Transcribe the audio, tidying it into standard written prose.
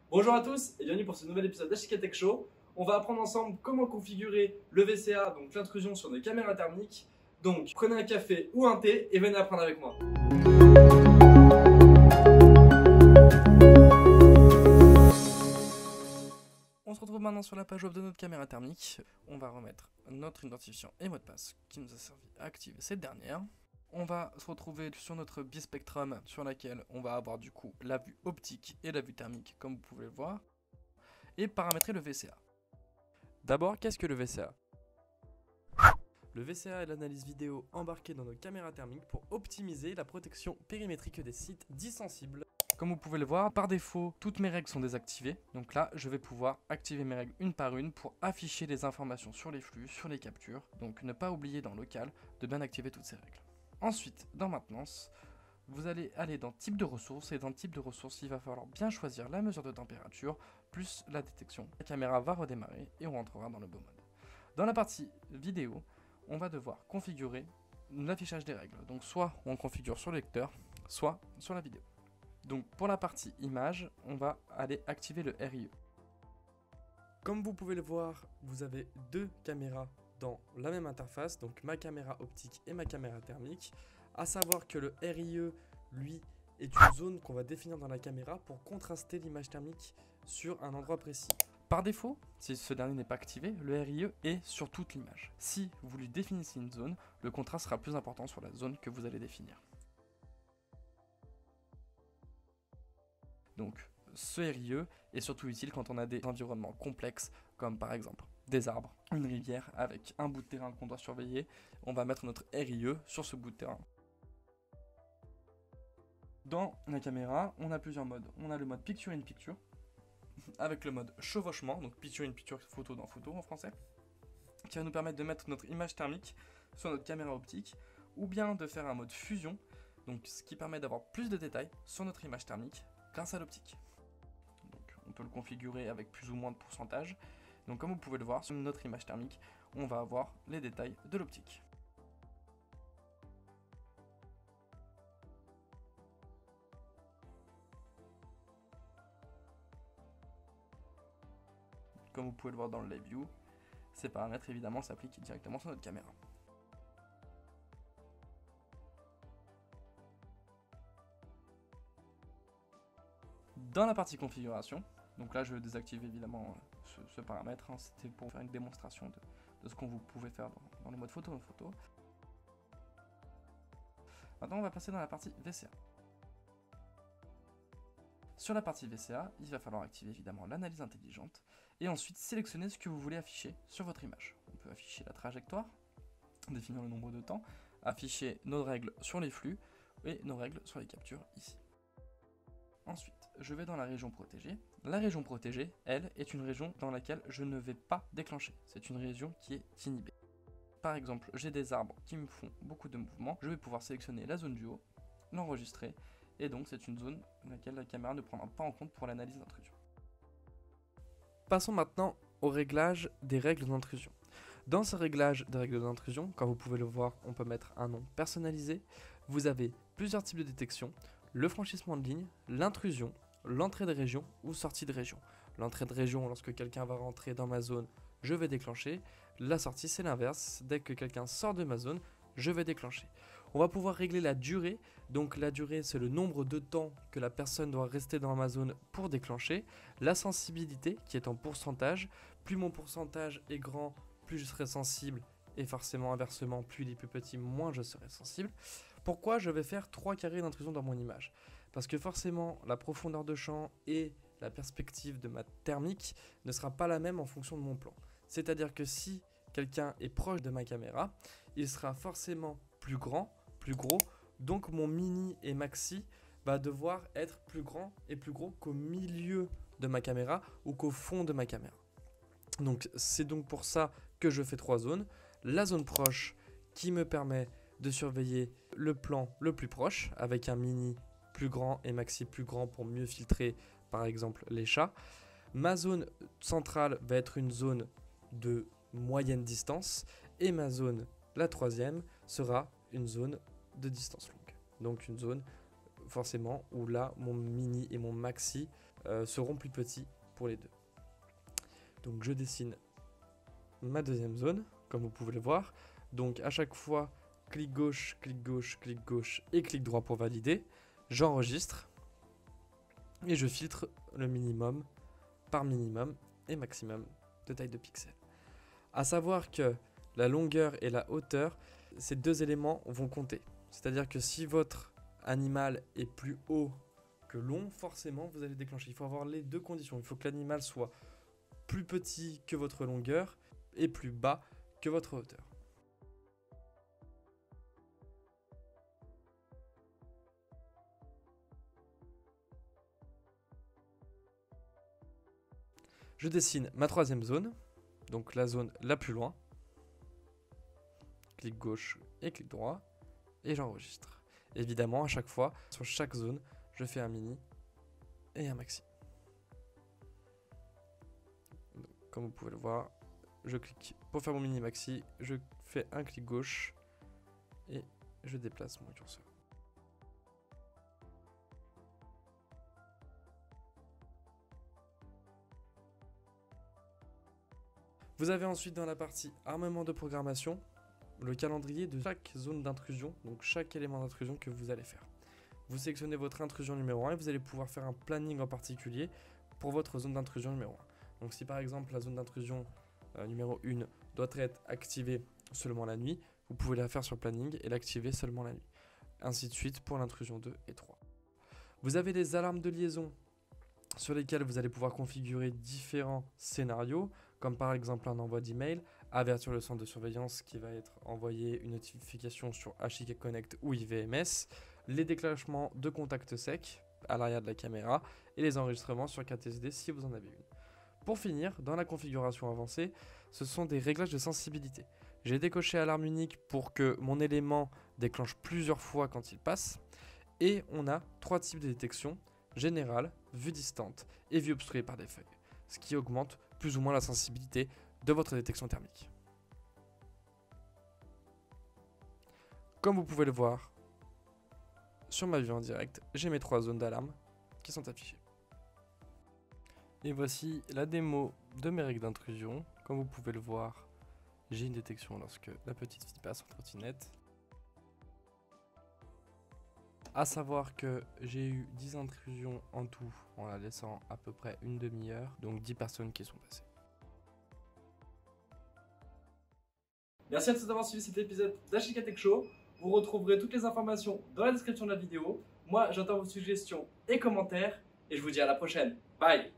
Bonjour à tous et bienvenue pour ce nouvel épisode d'HK Tech Show. On va apprendre ensemble comment configurer le VCA, donc l'intrusion sur nos caméras thermiques. Donc prenez un café ou un thé et venez apprendre avec moi. On se retrouve maintenant sur la page web de notre caméra thermique. On va remettre notre identifiant et mot de passe qui nous a servi à activer cette dernière. On va se retrouver sur notre bispectrum sur laquelle on va avoir du coup la vue optique et la vue thermique comme vous pouvez le voir. Et paramétrer le VCA. D'abord, qu'est-ce que le VCA? Le VCA est l'analyse vidéo embarquée dans nos caméras thermiques pour optimiser la protection périmétrique des sites dits sensibles. Comme vous pouvez le voir, par défaut, toutes mes règles sont désactivées. Donc là, je vais pouvoir activer mes règles une par une pour afficher les informations sur les flux, sur les captures. Donc ne pas oublier dans local de bien activer toutes ces règles. Ensuite, dans maintenance, vous allez aller dans type de ressources et dans type de ressources, il va falloir bien choisir la mesure de température plus la détection. La caméra va redémarrer et on rentrera dans le beau mode. Dans la partie vidéo, on va devoir configurer l'affichage des règles. Donc soit on configure sur le lecteur, soit sur la vidéo. Donc pour la partie image, on va aller activer le RIE. Comme vous pouvez le voir, vous avez deux caméras dans la même interface, donc ma caméra optique et ma caméra thermique. À savoir que le RIE, lui, est une zone qu'on va définir dans la caméra pour contraster l'image thermique sur un endroit précis. Par défaut, si ce dernier n'est pas activé, le RIE est sur toute l'image. Si vous lui définissez une zone, le contraste sera plus important sur la zone que vous allez définir. Donc, ce RIE est surtout utile quand on a des environnements complexes, comme par exemple des arbres, une rivière avec un bout de terrain qu'on doit surveiller. On va mettre notre RIE sur ce bout de terrain. Dans la caméra, on a plusieurs modes. On a le mode Picture in Picture, avec le mode chevauchement, donc Picture in Picture, photo dans photo en français, qui va nous permettre de mettre notre image thermique sur notre caméra optique, ou bien de faire un mode fusion, donc ce qui permet d'avoir plus de détails sur notre image thermique grâce à l'optique. Donc on peut le configurer avec plus ou moins de pourcentage. Donc comme vous pouvez le voir, sur notre image thermique, on va avoir les détails de l'optique. Comme vous pouvez le voir dans le Live View, ces paramètres évidemment s'appliquent directement sur notre caméra. Dans la partie configuration, donc là je vais désactiver évidemment ce paramètre, hein, c'était pour faire une démonstration de ce qu'on vous pouvez faire dans le mode photo. Maintenant on va passer dans la partie VCA. Sur la partie VCA, il va falloir activer évidemment l'analyse intelligente et ensuite sélectionner ce que vous voulez afficher sur votre image. On peut afficher la trajectoire, définir le nombre de temps, afficher nos règles sur les flux et nos règles sur les captures ici. Ensuite, je vais dans la région protégée. La région protégée, elle, est une région dans laquelle je ne vais pas déclencher. C'est une région qui est inhibée. Par exemple, j'ai des arbres qui me font beaucoup de mouvements. Je vais pouvoir sélectionner la zone du haut, l'enregistrer, et donc c'est une zone dans laquelle la caméra ne prendra pas en compte pour l'analyse d'intrusion. Passons maintenant au réglage des règles d'intrusion. Dans ce réglage des règles d'intrusion, comme vous pouvez le voir, on peut mettre un nom personnalisé. Vous avez plusieurs types de détection. Le franchissement de ligne, l'intrusion, l'entrée de région ou sortie de région. L'entrée de région, lorsque quelqu'un va rentrer dans ma zone, je vais déclencher. La sortie, c'est l'inverse. Dès que quelqu'un sort de ma zone, je vais déclencher. On va pouvoir régler la durée. Donc la durée, c'est le nombre de temps que la personne doit rester dans ma zone pour déclencher. La sensibilité, qui est en pourcentage. Plus mon pourcentage est grand, plus je serai sensible. Et forcément, inversement, plus il est plus petit, moins je serai sensible. Pourquoi je vais faire 3 carrés d'intrusion dans mon image? Parce que forcément, la profondeur de champ et la perspective de ma thermique ne sera pas la même en fonction de mon plan. C'est-à-dire que si quelqu'un est proche de ma caméra, il sera forcément plus grand, plus gros, donc mon mini et maxi va devoir être plus grand et plus gros qu'au milieu de ma caméra ou qu'au fond de ma caméra. Donc c'est donc pour ça que je fais 3 zones. La zone proche qui me permet de surveiller le plan le plus proche avec un mini plus grand et maxi plus grand pour mieux filtrer par exemple les chats. Ma zone centrale va être une zone de moyenne distance et ma zone, la troisième, sera une zone de distance longue. Donc une zone forcément où là mon mini et mon maxi seront plus petits pour les deux. Donc je dessine ma deuxième zone, comme vous pouvez le voir. Donc à chaque fois, clic gauche, clic gauche, clic gauche et clic droit pour valider. J'enregistre et je filtre le minimum par minimum et maximum de taille de pixels. À savoir que la longueur et la hauteur, ces deux éléments vont compter. C'est-à-dire que si votre animal est plus haut que long, forcément vous allez déclencher. Il faut avoir les deux conditions. Il faut que l'animal soit plus petit que votre longueur et plus bas que votre hauteur. Je dessine ma troisième zone, donc la zone la plus loin. Clic gauche et clic droit, et j'enregistre. Évidemment, à chaque fois, sur chaque zone, je fais un mini et un maxi. Donc, comme vous pouvez le voir, je clique pour faire mon mini maxi, je fais un clic gauche et je déplace mon curseur. Vous avez ensuite dans la partie armement de programmation le calendrier de chaque zone d'intrusion, donc chaque élément d'intrusion que vous allez faire. Vous sélectionnez votre intrusion numéro 1 et vous allez pouvoir faire un planning en particulier pour votre zone d'intrusion numéro 1. Donc si par exemple la zone d'intrusion numéro 1 doit être activée seulement la nuit, vous pouvez la faire sur le planning et l'activer seulement la nuit. Ainsi de suite pour l'intrusion 2 et 3. Vous avez des alarmes de liaison sur lesquelles vous allez pouvoir configurer différents scénarios, comme par exemple un envoi d'email, avertir le centre de surveillance qui va être envoyé une notification sur HIK Connect ou IVMS, les déclenchements de contact sec à l'arrière de la caméra et les enregistrements sur carte SD si vous en avez une. Pour finir, dans la configuration avancée, ce sont des réglages de sensibilité. J'ai décoché alarme unique pour que mon élément déclenche plusieurs fois quand il passe. Et on a 3 types de détection, générale, vue distante et vue obstruée par des feuilles, ce qui augmente plus ou moins la sensibilité de votre détection thermique. Comme vous pouvez le voir, sur ma vue en direct, j'ai mes 3 zones d'alarme qui sont affichées. Et voici la démo de mes règles d'intrusion. Comme vous pouvez le voir, j'ai une détection lorsque la petite fille passe en trottinette. A savoir que j'ai eu 10 intrusions en tout en la laissant à peu près une demi-heure, donc 10 personnes qui sont passées. Merci à tous d'avoir suivi cet épisode d'HIK Tech Show. Vous retrouverez toutes les informations dans la description de la vidéo. Moi, j'attends vos suggestions et commentaires et je vous dis à la prochaine. Bye!